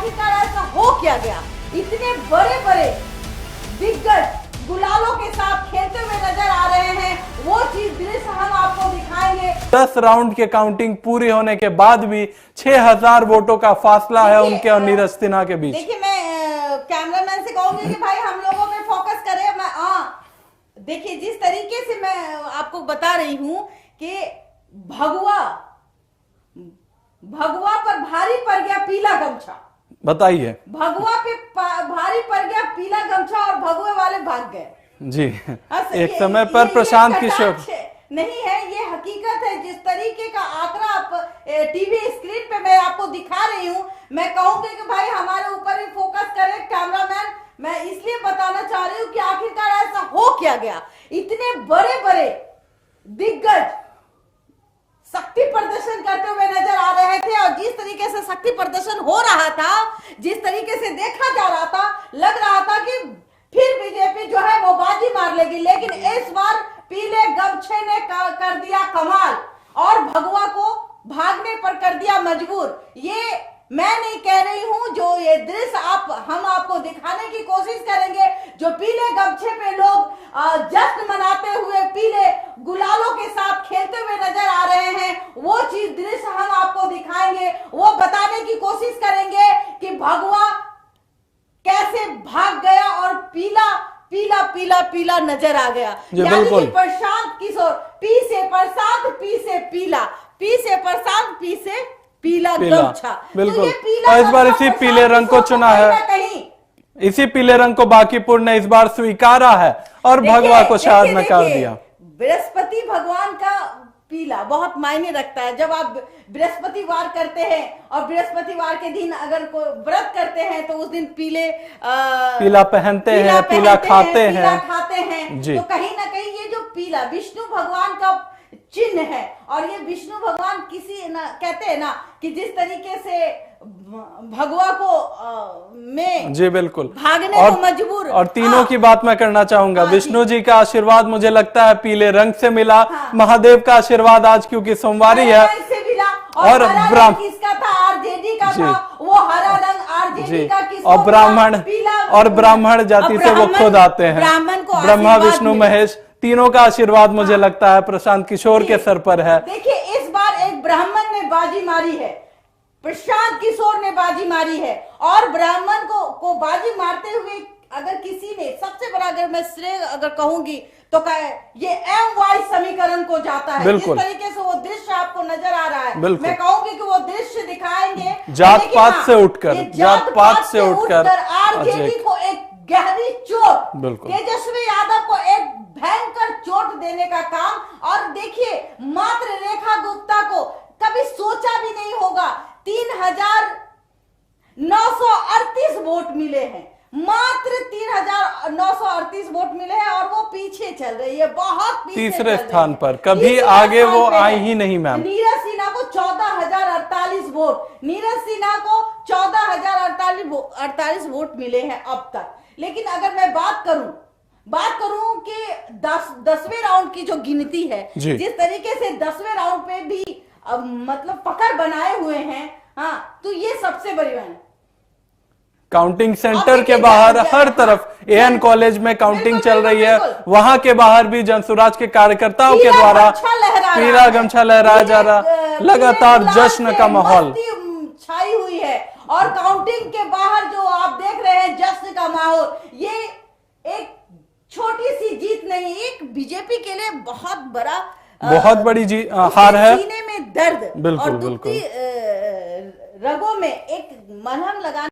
आखिरकार ऐसा हो क्या गया? इतने बड़े बड़े दिग्गज गुलालों के साथ खेलते हुए नजर आ रहे हैं, वो चीज दृश्य हम आपको दिखाएंगे। 10 राउंड की काउंटिंग पूरी होने के बाद भी 6000 वोटों का फासला है उनके और नीरज सिन्हा के बीच। देखिए, मैं कैमरामैन से कहूंगी कि भाई हम लोगों पे फोकस करें। देखिए, जिस तरीके से मैं आपको बता रही हूं कि भगवा पर भारी पड़ गया पीला गमछा। बताइए। भगवा पे भारी पड़ गया पीला गमछा और भगवे वाले भाग गए जी। एक समय पर प्रशांत किशोर नहीं है, ये हकीकत है। जिस तरीके का आंकड़ा आप टीवी स्क्रीन पे मैं आपको दिखा रही हूं, मैं कहूंगी कि भाई हमारे ऊपर ही फोकस करें कैमरामैन। मैं इसलिए बताना चाह रही हूं कि आखिरकार ऐसा हो क्या गया? इतने बड़े बड़े दिग्गज शक्ति प्रदर्शन करते हुए नजर आ रहे थे और जिस तरीके से शक्ति प्रदर्शन हो रहा था, जिस तरीके से देखा जा रहा था, लग रहा था कि फिर बीजेपी जो है वो बाजी मार लेगी। लेकिन इस बार पीले गमछे ने कर दिया कमाल और भगवा को भागने पर कर दिया मजबूर। ये मैं नहीं कह रही हूं, जो ये दृश्य हम आपको दिखाने की कोशिश करेंगे, जो पीले गमछे पे लोग जश्न मनाते हुए पीले गुलालों के साथ खेलते हुए नजर आ रहे हैं, वो चीज दृश्य हम आपको दिखाएंगे। वो बताने की कोशिश करेंगे कि भगवा कैसे भाग गया और पीला पीला पीला पीला नजर आ गया। यानी कि प्रशांत किशोर पी से प्रशांत, पी से पीला, पी से प्रशांत, पी से पीला गमछा। बिल्कुल। तो इस बार इसी पीले रंग को चुना है, इसी पीले रंग को बांकीपुर ने इस बार स्वीकारा है और भगवा को शायद नकार दिया। बृहस्पति भगवान का पीला बहुत मायने रखता है। जब आप बृहस्पतिवार करते हैं और बृहस्पतिवार के दिन अगर कोई व्रत करते हैं तो उस दिन पीला पहनते हैं, पीला खाते हैं जी। तो कहीं ना कहीं ये जो पीला विष्णु भगवान का चिन्ह है और ये विष्णु भगवान कहते हैं ना कि जिस तरीके से भगवा को में जी बिल्कुल भागने को मजबूर। और तीनों की बात मैं करना चाहूंगा। विष्णु जी का आशीर्वाद मुझे लगता है पीले रंग से मिला। महादेव का आशीर्वाद आज क्योंकि सोमवारी है और किसका था? आरजेडी का था। वो हरा रंग आरजेडी का किसको? और ब्राह्मण जाति से वो खुद आते हैं। ब्रह्मा विष्णु महेश तीनों का आशीर्वाद मुझे लगता है प्रशांत किशोर के सर पर है। देखिए, इस बार एक ब्राह्मण ने बाजी मारी है, प्रशांत किशोर ने बाजी मारी है और ब्राह्मण को बाजी मारते हुए अगर किसी ने सबसे बड़ा, अगर मैं श्रेय अगर कहूंगी तो ये MY समीकरण को जाता है। जिस तरीके से वो दृश्य आपको नजर आ रहा है, मैं कहूंगी कि वो दृश्य दिखाएंगे जात पात से उठकर आरजेडी को एक गहरी चोट, तेजस्वी यादव को एक भयंकर चोट देने का काम। और देखिए, मात्र रेखा गुप्ता को कभी सोचा भी नहीं होगा 3938 वोट मिले हैं, मात्र 3938 वोट मिले हैं और वो पीछे चल रही है, बहुत पीछे तीसरे स्थान पर। कभी आगे वो आई ही नहीं मैम। नीरज सिन्हा को 14048 वोट, नीरज सिन्हा को 14048 वोट मिले हैं अब तक। लेकिन अगर मैं बात करूं कि 10वें राउंड की जो गिनती है, जिस तरीके से 10वें राउंड पे भी मतलब पकड़ बनाए हुए हैं, हाँ, तो ये सबसे बड़ी बात है। काउंटिंग सेंटर के बाहर हर तरफ AN कॉलेज में काउंटिंग चल रही है, वहां के बाहर भी जनसुराज के कार्यकर्ताओं के द्वारा पीला गमछा लहराया जा रहा। लगातार जश्न का माहौल छाई हुई है और काउंटिंग के बाहर जो आप देख रहे हैं जश्न का माहौल, ये एक छोटी सी जीत नहीं, एक बीजेपी के लिए बहुत बड़ी हार है। सीने में दर्द बिल्कुल और रगों में एक मलहम लगाने